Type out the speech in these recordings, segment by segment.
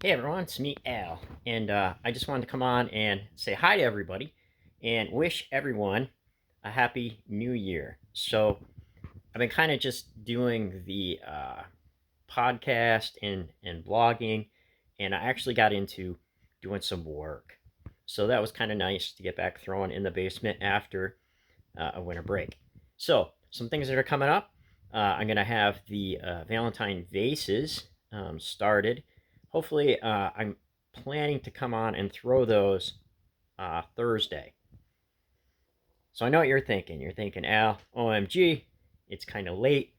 Hey everyone, it's me, Al, and I just wanted to come on and say hi to everybody and wish everyone a happy new year. So, I've been kind of just doing the podcast and blogging, and I actually got into doing some work. So, that was kind of nice to get back thrown in the basement after a winter break. So, some things that are coming up. I'm going to have the Valentine vases started. Hopefully, I'm planning to come on and throw those Thursday. So I know what you're thinking. You're thinking, Al, OMG, it's kind of late,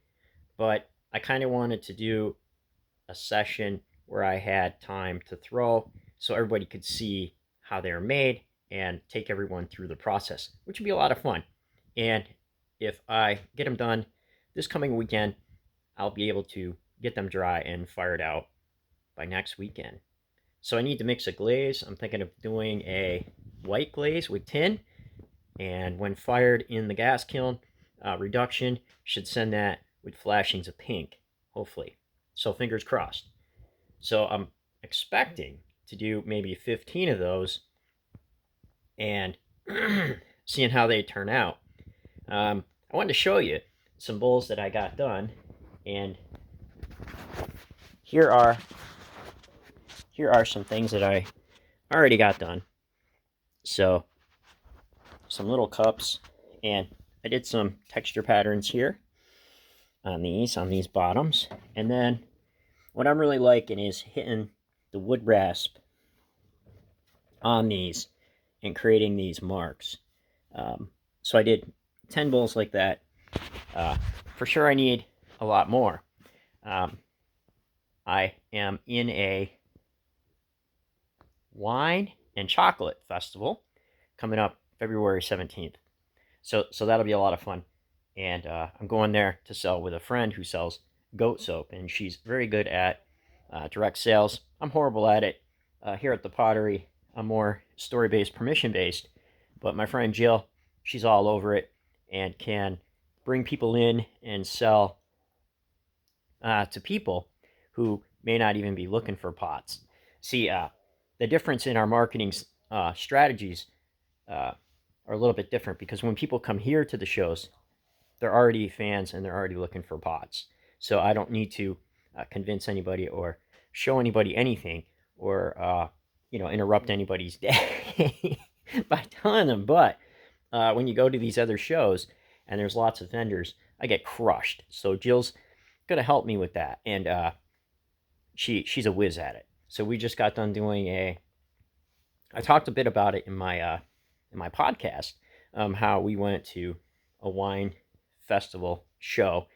but I kind of wanted to do a session where I had time to throw so everybody could see how they're made and take everyone through the process, which would be a lot of fun. And if I get them done this coming weekend, I'll be able to get them dry and fired out by next weekend. So I need to mix a glaze. I'm thinking of doing a white glaze with tin, and when fired in the gas kiln, reduction should send that with flashings of pink, hopefully. So fingers crossed. So I'm expecting to do maybe 15 of those and seeing how they turn out. I wanted to show you some bowls that I got done, and here are here are some things that I already got done. So some little cups, and I did some texture patterns here on these bottoms, and then what I'm really liking is hitting the wood rasp on these and creating these marks. So I did 10 bowls like that. Uh, for sure, I need a lot more. Um, I am in a wine and chocolate festival coming up February 17th. So that'll be a lot of fun. And I'm going there to sell with a friend who sells goat soap, and she's very good at direct sales. I'm horrible at it. Here at the Pottery, I'm more story based, permission based. But my friend Jill, she's all over it and can bring people in and sell to people who may not even be looking for pots. See, the difference in our marketing strategies are a little bit different because when people come here to the shows, they're already fans and they're already looking for pots. So I don't need to convince anybody or show anybody anything or interrupt anybody's day by telling them. But when you go to these other shows and there's lots of vendors, I get crushed. So Jill's gonna help me with that, and she's a whiz at it. So we just got done doing a. I talked a bit about it in my podcast, how we went to a wine festival show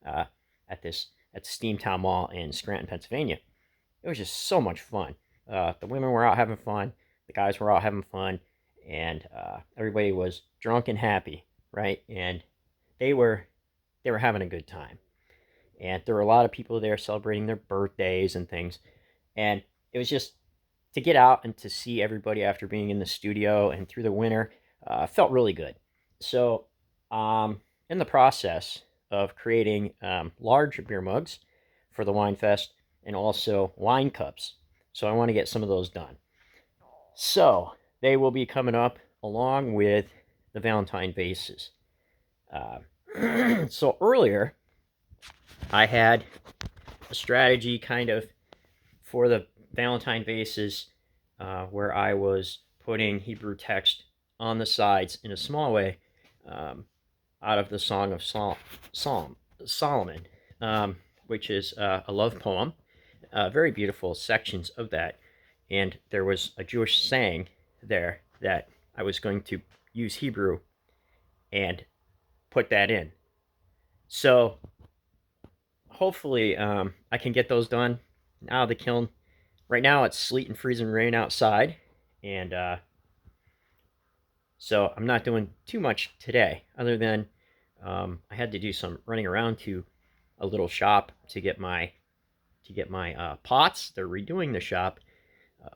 uh, at this at the Steamtown Mall in Scranton, Pennsylvania. It was just so much fun. The women were out having fun, the guys were out having fun, and everybody was drunk and happy, right? And they were they were having a good time. And there were a lot of people there celebrating their birthdays and things. And it was just to get out and to see everybody after being in the studio and through the winter felt really good. So, in the process of creating large beer mugs for the Wine Fest and also wine cups. So, I want to get some of those done. So, they will be coming up along with the Valentine vases. So, earlier, I had a strategy kind of for the Valentine vases where I was putting Hebrew text on the sides in a small way um, out of the Song of Solomon, which is a love poem. Very beautiful sections of that. And there was a Jewish saying there that I was going to use Hebrew and put that in. So hopefully I can get those done out of the kiln. Right now it's sleet and freezing rain outside, and so I'm not doing too much today, other than I had to do some running around to a little shop to get my pots. They're redoing the shop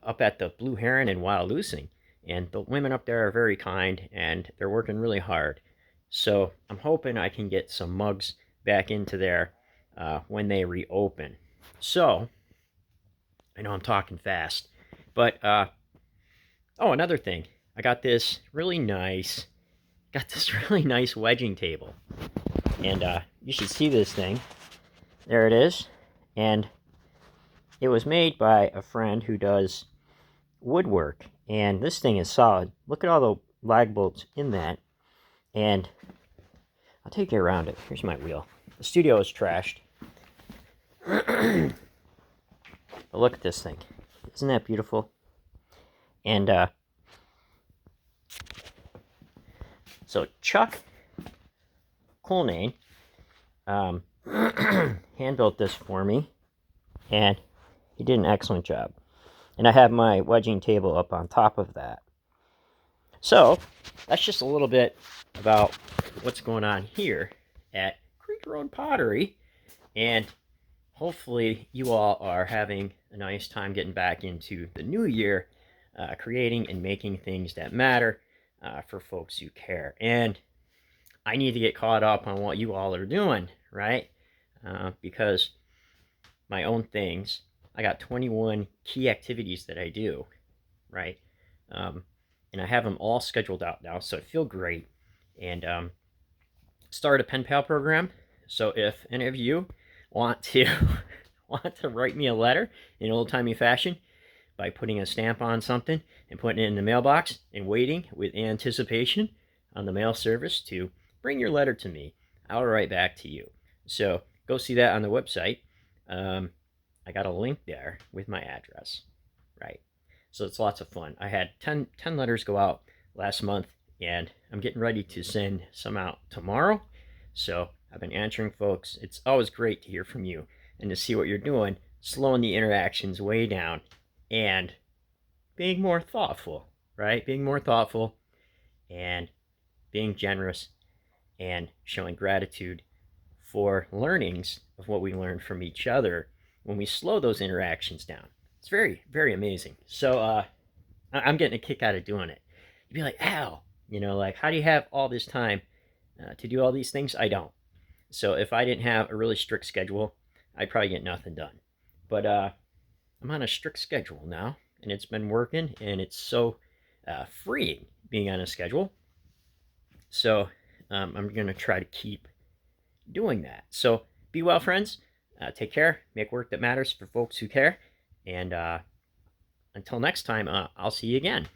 up at the Blue Heron and Wild Loosing, and the women up there are very kind and they're working really hard. So I'm hoping I can get some mugs back into there when they reopen. So I know I'm talking fast. But, oh, another thing. I got this really nice wedging table. And you should see this thing. There it is. And it was made by a friend who does woodwork. And this thing is solid. Look at all the lag bolts in that. And I'll take you around it. Here's my wheel. The studio is trashed. But look at this thing. Isn't that beautiful? And so Chuck Colnane hand built this for me, and he did an excellent job. And I have my wedging table up on top of that. So that's just a little bit about what's going on here at Creek Road Pottery, and hopefully you all are having a nice time getting back into the new year, creating and making things that matter for folks who care. And I need to get caught up on what you all are doing, right? Because my own things, I got 21 key activities that I do, right? And I have them all scheduled out now, so I feel great. And start a pen pal program. So if any of you want to write me a letter in old timey fashion by putting a stamp on something and putting it in the mailbox and waiting with anticipation on the mail service to bring your letter to me, I'll write back to you. So go see that on the website. I got a link there with my address, right? So it's lots of fun. I had 10 letters go out last month, and I'm getting ready to send some out tomorrow. So I've been answering folks. It's always great to hear from you and to see what you're doing, slowing the interactions way down and being more thoughtful, right? Being more thoughtful and being generous and showing gratitude for learnings of what we learned from each other when we slow those interactions down. It's very, very amazing. So I'm getting a kick out of doing it. You'd be like, Al, like, how do you have all this time to do all these things? I don't. So if I didn't have a really strict schedule, I'd probably get nothing done. But I'm on a strict schedule now, and it's been working, and it's so freeing being on a schedule. So I'm going to try to keep doing that. So be well, friends. Take care. Make work that matters for folks who care. And until next time, I'll see you again.